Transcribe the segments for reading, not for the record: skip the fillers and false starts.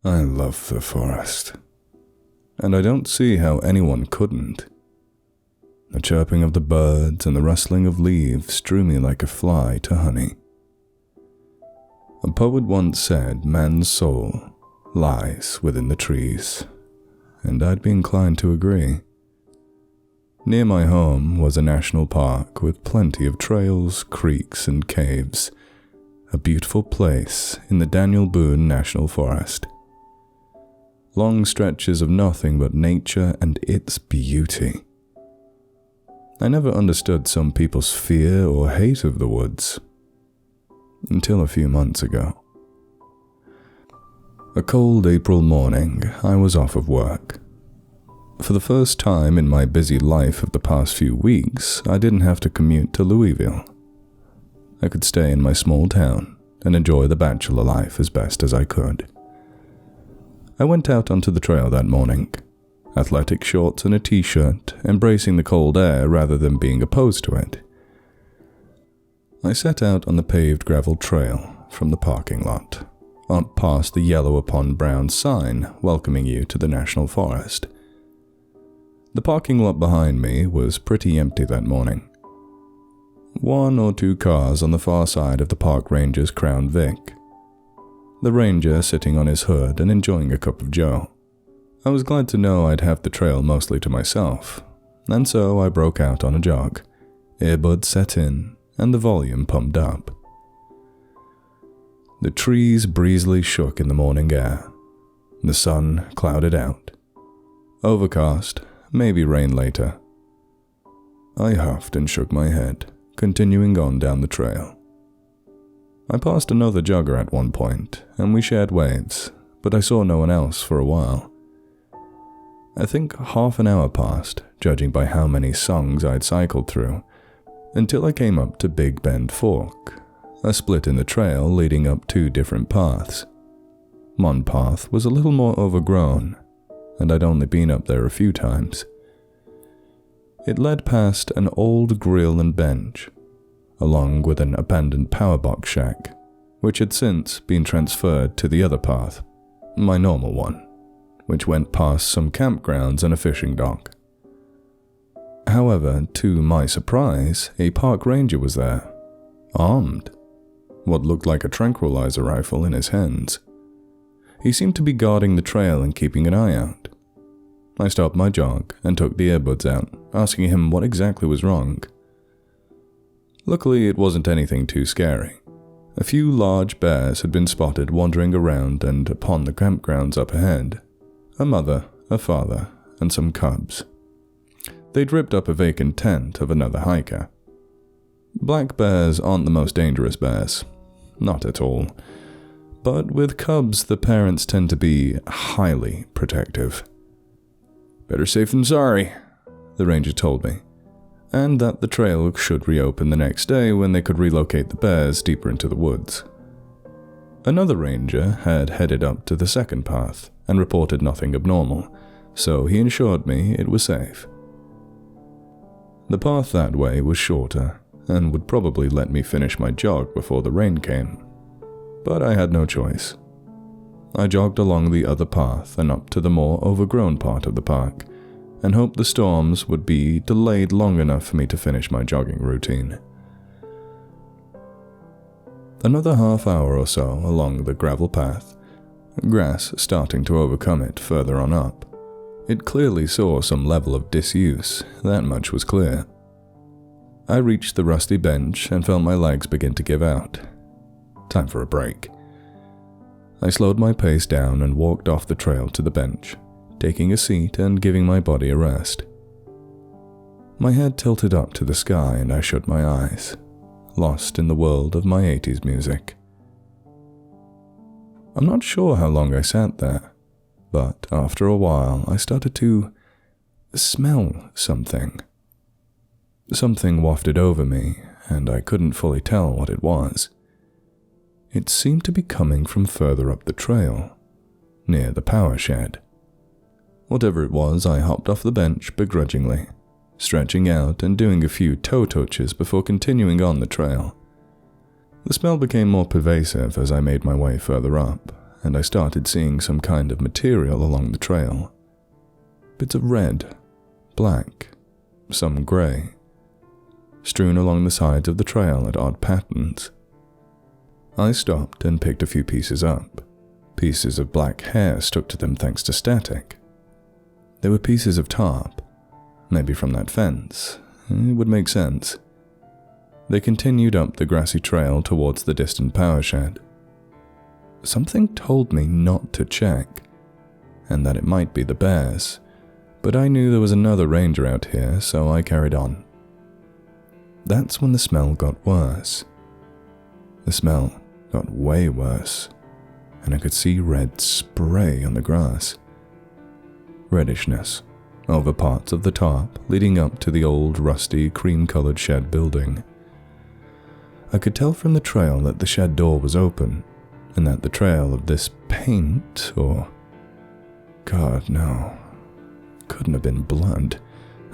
I love the forest, and I don't see how anyone couldn't. The chirping of the birds and the rustling of leaves drew me like a fly to honey. A poet once said man's soul lies within the trees, and I'd be inclined to agree. Near my home was a national park with plenty of trails, creeks, and caves, a beautiful place in the Daniel Boone National Forest. Long stretches of nothing but nature and its beauty. I never understood some people's fear or hate of the woods, until a few months ago. A cold April morning, I was off of work. For the first time in my busy life of the past few weeks, I didn't have to commute to Louisville. I could stay in my small town and enjoy the bachelor life as best as I could. I went out onto the trail that morning, athletic shorts and a t-shirt, embracing the cold air rather than being opposed to it. I set out on the paved gravel trail from the parking lot, up past the yellow upon brown sign welcoming you to the National Forest. The parking lot behind me was pretty empty that morning. 1 or 2 cars on the far side of the park ranger's Crown Vic. The ranger sitting on his hood and enjoying a cup of joe. I was glad to know I'd have the trail mostly to myself, and so I broke out on a jog, earbuds set in, and the volume pumped up. The trees breezily shook in the morning air. The sun clouded out. Overcast, maybe rain later. I huffed and shook my head, continuing on down the trail. I passed another jogger at one point, and we shared waves, but I saw no one else for a while. I think half an hour passed, judging by how many songs I'd cycled through, until I came up to Big Bend Fork, a split in the trail leading up 2 different paths. One path was a little more overgrown, and I'd only been up there a few times. It led past an old grill and bench, along with an abandoned power box shack, which had since been transferred to the other path, my normal one, which went past some campgrounds and a fishing dock. However, to my surprise, a park ranger was there, armed, what looked like a tranquilizer rifle in his hands. He seemed to be guarding the trail and keeping an eye out. I stopped my jog and took the earbuds out, asking him what exactly was wrong. Luckily, it wasn't anything too scary. A few large bears had been spotted wandering around and upon the campgrounds up ahead. A mother, a father, and some cubs. They'd ripped up a vacant tent of another hiker. Black bears aren't the most dangerous bears. Not at all. But with cubs, the parents tend to be highly protective. Better safe than sorry, the ranger told me, and that the trail should reopen the next day when they could relocate the bears deeper into the woods. Another ranger had headed up to the second path and reported nothing abnormal, so he assured me it was safe. The path that way was shorter and would probably let me finish my jog before the rain came, but I had no choice. I jogged along the other path and up to the more overgrown part of the park, and hoped the storms would be delayed long enough for me to finish my jogging routine. Another half hour or so along the gravel path, grass starting to overcome it further on up. It clearly saw some level of disuse, that much was clear. I reached the rusty bench and felt my legs begin to give out. Time for a break. I slowed my pace down and walked off the trail to the bench, taking a seat and giving my body a rest. My head tilted up to the sky and I shut my eyes, lost in the world of my 80s music. I'm not sure how long I sat there, but after a while I started to smell something. Something wafted over me, and I couldn't fully tell what it was. It seemed to be coming from further up the trail, near the power shed. Whatever it was, I hopped off the bench begrudgingly, stretching out and doing a few toe touches before continuing on the trail. The smell became more pervasive as I made my way further up, and I started seeing some kind of material along the trail. Bits of red, black, some grey, strewn along the sides of the trail at odd patterns. I stopped and picked a few pieces up. Pieces of black hair stuck to them thanks to static. They were pieces of tarp, maybe from that fence. It would make sense. They continued up the grassy trail towards the distant power shed. Something told me not to check, and that it might be the bears, but I knew there was another ranger out here, so I carried on. That's when the smell got worse. The smell got way worse, and I could see red spray on the grass. Reddishness over parts of the tarp leading up to the old, rusty, cream-colored shed building. I could tell from the trail that the shed door was open, and that the trail of this paint, or... God, no. Couldn't have been blood,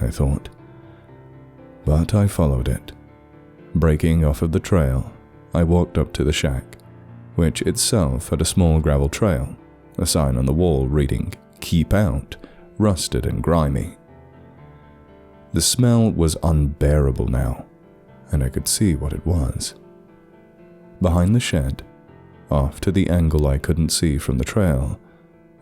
I thought. But I followed it. Breaking off of the trail, I walked up to the shack, which itself had a small gravel trail, a sign on the wall reading, "Keep Out," rusted and grimy. The smell was unbearable now, and I could see what it was. Behind the shed, off to the angle I couldn't see from the trail,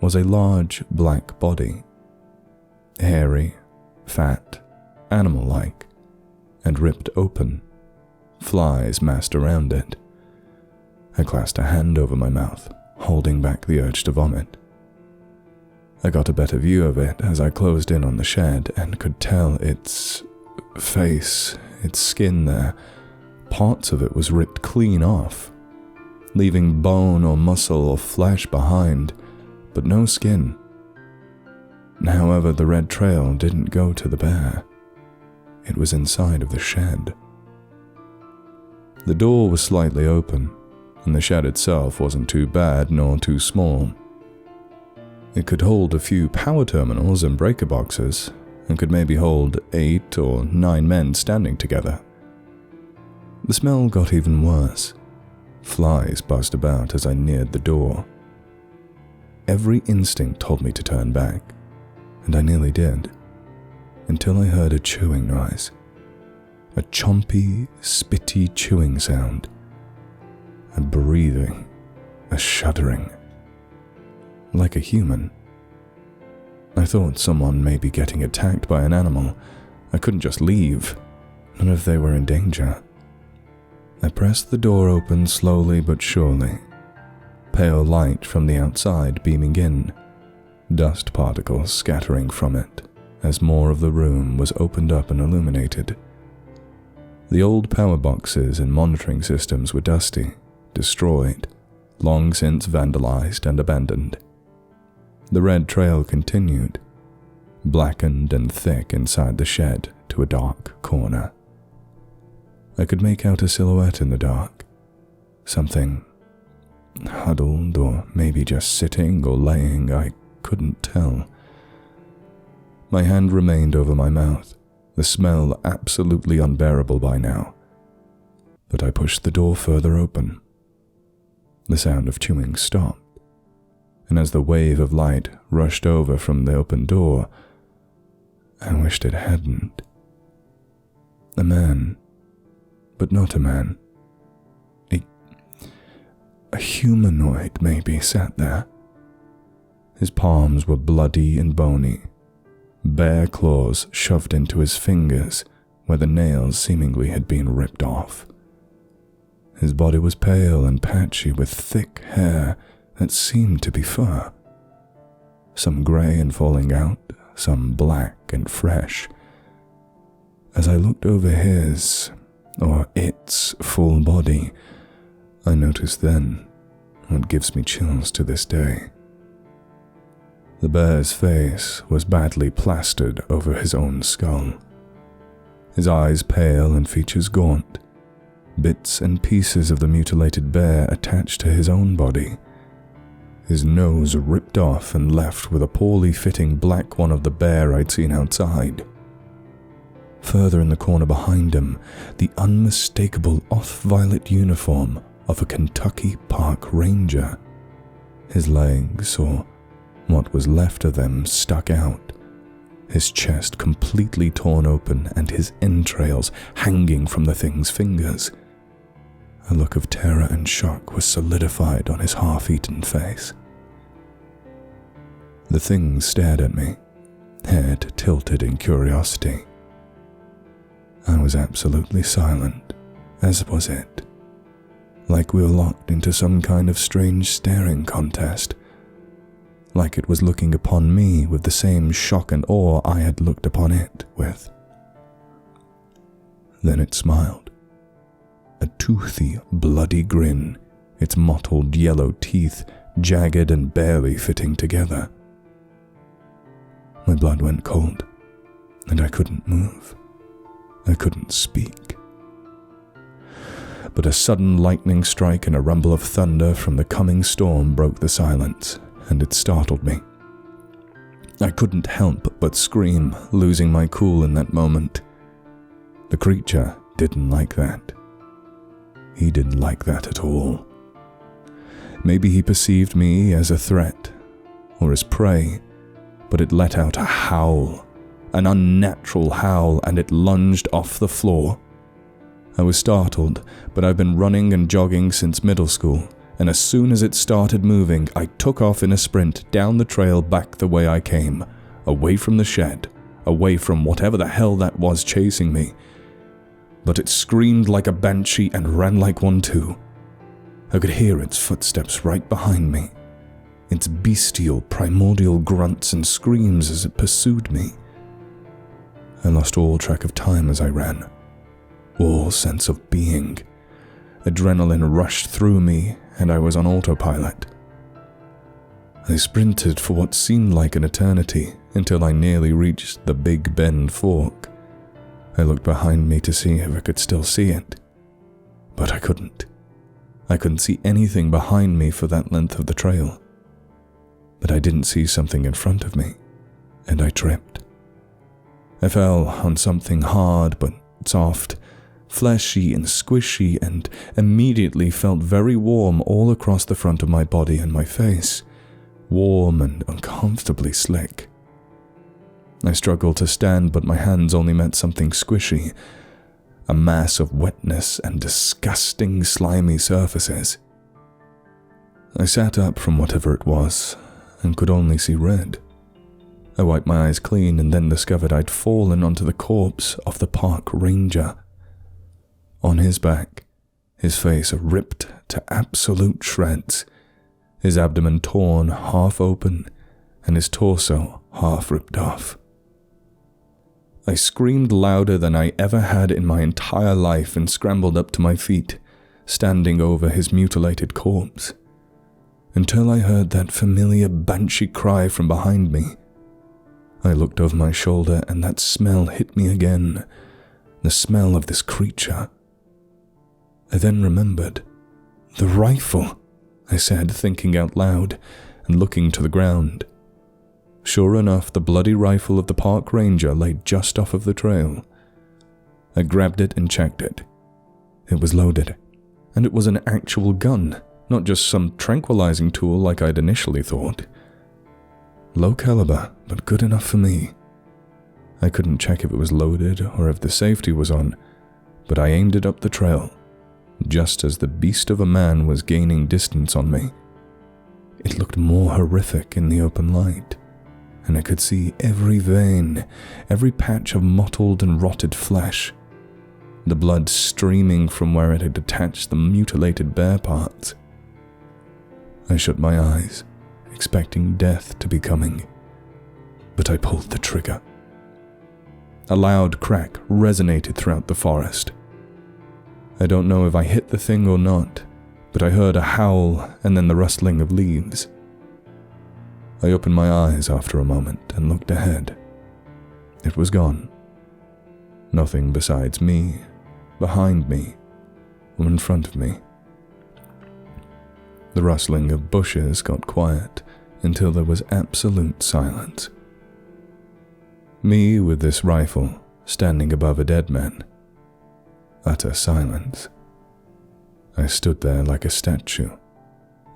was a large black body. Hairy, fat, animal-like, and ripped open. Flies massed around it. I clasped a hand over my mouth, holding back the urge to vomit. I got a better view of it as I closed in on the shed and could tell its face, its skin there. Parts of it was ripped clean off, leaving bone or muscle or flesh behind, but no skin. However, the red trail didn't go to the bear. It was inside of the shed. The door was slightly open, and the shed itself wasn't too bad nor too small. It could hold a few power terminals and breaker boxes, and could maybe hold 8 or 9 men standing together. The smell got even worse. Flies buzzed about as I neared the door. Every instinct told me to turn back, and I nearly did, until I heard a chewing noise. A chompy, spitty chewing sound. A breathing, a shuddering. Like a human. I thought someone may be getting attacked by an animal. I couldn't just leave, not if they were in danger. I pressed the door open slowly but surely. Pale light from the outside beaming in, dust particles scattering from it as more of the room was opened up and illuminated. The old power boxes and monitoring systems were dusty, destroyed, long since vandalized and abandoned. The red trail continued, blackened and thick inside the shed to a dark corner. I could make out a silhouette in the dark, something huddled or maybe just sitting or laying, I couldn't tell. My hand remained over my mouth, the smell absolutely unbearable by now, but I pushed the door further open. The sound of chewing stopped, and as the wave of light rushed over from the open door, I wished it hadn't. A man, but not a man. A humanoid maybe sat there. His palms were bloody and bony, bare claws shoved into his fingers where the nails seemingly had been ripped off. His body was pale and patchy with thick hair that seemed to be fur. Some grey and falling out, some black and fresh. As I looked over his, or its, full body, I noticed then what gives me chills to this day. The bear's face was badly plastered over his own skull. His eyes pale and features gaunt, bits and pieces of the mutilated bear attached to his own body. His nose ripped off and left with a poorly fitting black one of the bear I'd seen outside. Further in the corner behind him, the unmistakable off-violet uniform of a Kentucky Park Ranger. His legs, or what was left of them, stuck out, his chest completely torn open and his entrails hanging from the thing's fingers. A look of terror and shock was solidified on his half-eaten face. The thing stared at me, head tilted in curiosity. I was absolutely silent, as was it, like we were locked into some kind of strange staring contest, like it was looking upon me with the same shock and awe I had looked upon it with. Then it smiled. A toothy, bloody grin, its mottled yellow teeth jagged and barely fitting together. My blood went cold, and I couldn't move. I couldn't speak. But a sudden lightning strike and a rumble of thunder from the coming storm broke the silence, and it startled me. I couldn't help but scream, losing my cool in that moment. The creature didn't like that. He didn't like that at all. Maybe he perceived me as a threat, or as prey, but it let out a howl, an unnatural howl, and it lunged off the floor. I was startled, but I've been running and jogging since middle school, and as soon as it started moving, I took off in a sprint down the trail back the way I came, away from the shed, away from whatever the hell that was chasing me. But it screamed like a banshee and ran like one too. I could hear its footsteps right behind me, its bestial, primordial grunts and screams as it pursued me. I lost all track of time as I ran, all sense of being. Adrenaline rushed through me, and I was on autopilot. I sprinted for what seemed like an eternity until I nearly reached the Big Bend Fork. I looked behind me to see if I could still see it, but I couldn't. I couldn't see anything behind me for that length of the trail. But I didn't see something in front of me, and I tripped. I fell on something hard but soft, fleshy and squishy, and immediately felt very warm all across the front of my body and my face, warm and uncomfortably slick. I struggled to stand, but my hands only met something squishy, a mass of wetness and disgusting slimy surfaces. I sat up from whatever it was and could only see red. I wiped my eyes clean and then discovered I'd fallen onto the corpse of the park ranger. On his back, his face ripped to absolute shreds, his abdomen torn half open, and his torso half ripped off. I screamed louder than I ever had in my entire life and scrambled up to my feet, standing over his mutilated corpse, until I heard that familiar banshee cry from behind me. I looked over my shoulder and that smell hit me again, the smell of this creature. I then remembered. The rifle, I said, thinking out loud and looking to the ground. Sure enough, the bloody rifle of the park ranger lay just off of the trail. I grabbed it and checked it. It was loaded, and it was an actual gun, not just some tranquilizing tool like I'd initially thought. Low caliber, but good enough for me. I couldn't check if it was loaded or if the safety was on, but I aimed it up the trail, just as the beast of a man was gaining distance on me. It looked more horrific in the open light, and I could see every vein, every patch of mottled and rotted flesh, the blood streaming from where it had attached the mutilated bare parts. I shut my eyes, expecting death to be coming, but I pulled the trigger. A loud crack resonated throughout the forest. I don't know if I hit the thing or not, but I heard a howl and then the rustling of leaves. I opened my eyes after a moment and looked ahead. It was gone. Nothing besides me, behind me, or in front of me. The rustling of bushes got quiet until there was absolute silence. Me with this rifle standing above a dead man. Utter silence. I stood there like a statue,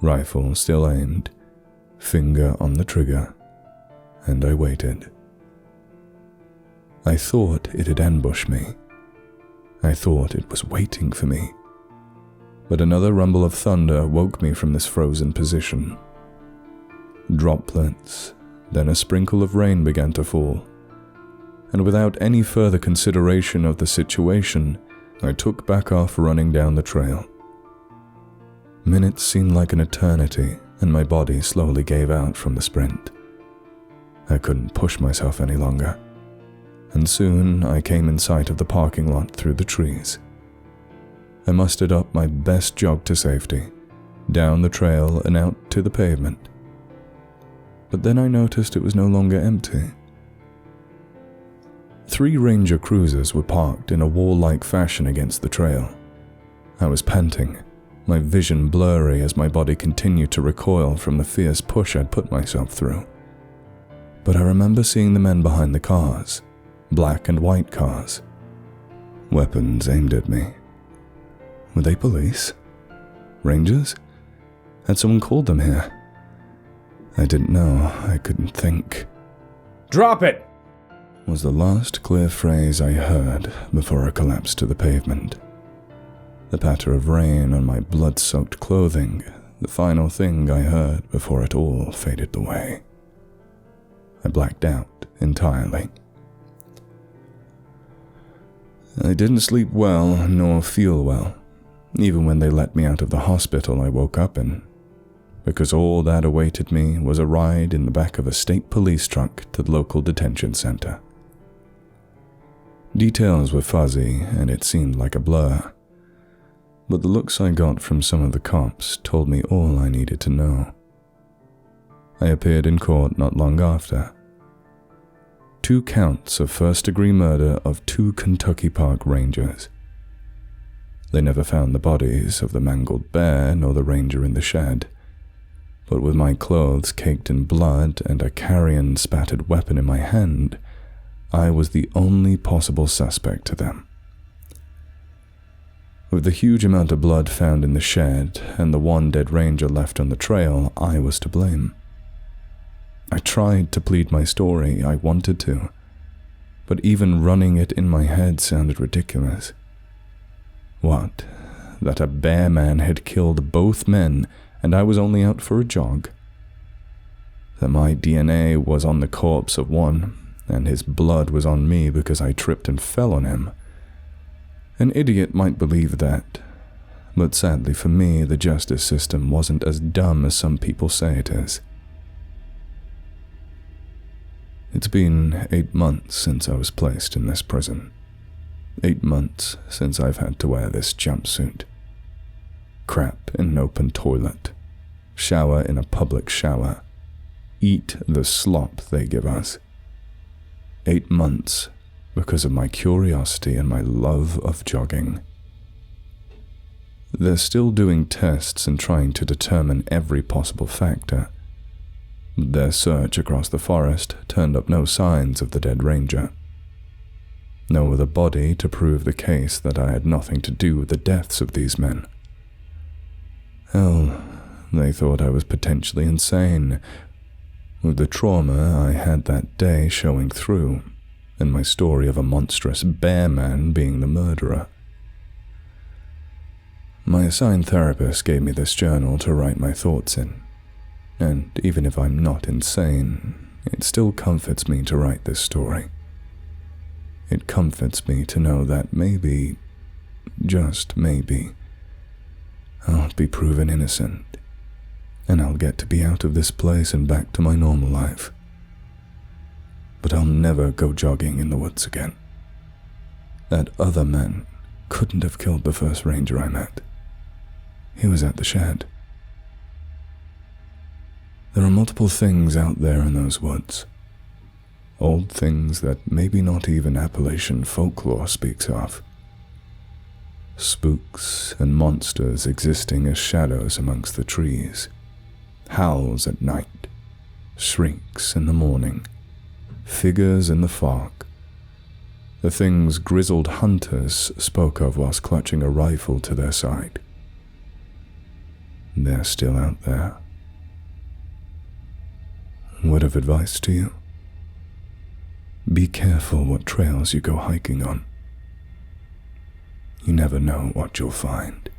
rifle still aimed, finger on the trigger, and I waited. I thought it had ambushed me. I thought it was waiting for me. But another rumble of thunder woke me from this frozen position. Droplets, then a sprinkle of rain began to fall, and without any further consideration of the situation, I took back off running down the trail. Minutes seemed like an eternity, and my body slowly gave out from the sprint. I couldn't push myself any longer, and soon I came in sight of the parking lot through the trees. I mustered up my best jog to safety, down the trail and out to the pavement. But then I noticed it was no longer empty. 3 Ranger cruisers were parked in a wall-like fashion against the trail. I was panting, my vision blurry as my body continued to recoil from the fierce push I'd put myself through. But I remember seeing the men behind the cars, black and white cars. Weapons aimed at me. Were they police? Rangers? Had someone called them here? I didn't know. I couldn't think. "Drop it!" was the last clear phrase I heard before I collapsed to the pavement. The patter of rain on my blood-soaked clothing, the final thing I heard before it all faded away. I blacked out entirely. I didn't sleep well nor feel well, even when they let me out of the hospital I woke up in, because all that awaited me was a ride in the back of a state police truck to the local detention center. Details were fuzzy and it seemed like a blur, but the looks I got from some of the cops told me all I needed to know. I appeared in court not long after. 2 counts of first-degree murder of 2 Kentucky Park Rangers. They never found the bodies of the mangled bear nor the ranger in the shed, but with my clothes caked in blood and a carrion-spattered weapon in my hand, I was the only possible suspect to them. With the huge amount of blood found in the shed and the 1 dead ranger left on the trail, I was to blame. I tried to plead my story, I wanted to, but even running it in my head sounded ridiculous. What? That a bear man had killed both men and I was only out for a jog? That my DNA was on the corpse of one and his blood was on me because I tripped and fell on him? An idiot might believe that, but sadly for me, the justice system wasn't as dumb as some people say it is. It's been 8 months since I was placed in this prison. 8 months since I've had to wear this jumpsuit. Crap in an open toilet. Shower in a public shower. Eat the slop they give us. 8 months because of my curiosity and my love of jogging. They're still doing tests and trying to determine every possible factor. Their search across the forest turned up no signs of the dead ranger. No other body to prove the case that I had nothing to do with the deaths of these men. Hell, they thought I was potentially insane, with the trauma I had that day showing through, and my story of a monstrous bear man being the murderer. My assigned therapist gave me this journal to write my thoughts in, and even if I'm not insane, it still comforts me to write this story. It comforts me to know that maybe, just maybe, I'll be proven innocent, and I'll get to be out of this place and back to my normal life. But I'll never go jogging in the woods again. That other man couldn't have killed the first ranger I met. He was at the shed. There are multiple things out there in those woods. Old things that maybe not even Appalachian folklore speaks of. Spooks and monsters existing as shadows amongst the trees. Howls at night. Shrieks in the morning. Figures in the fog. The things grizzled hunters spoke of whilst clutching a rifle to their side. They're still out there. Word of advice to you: be careful what trails you go hiking on. You never know what you'll find.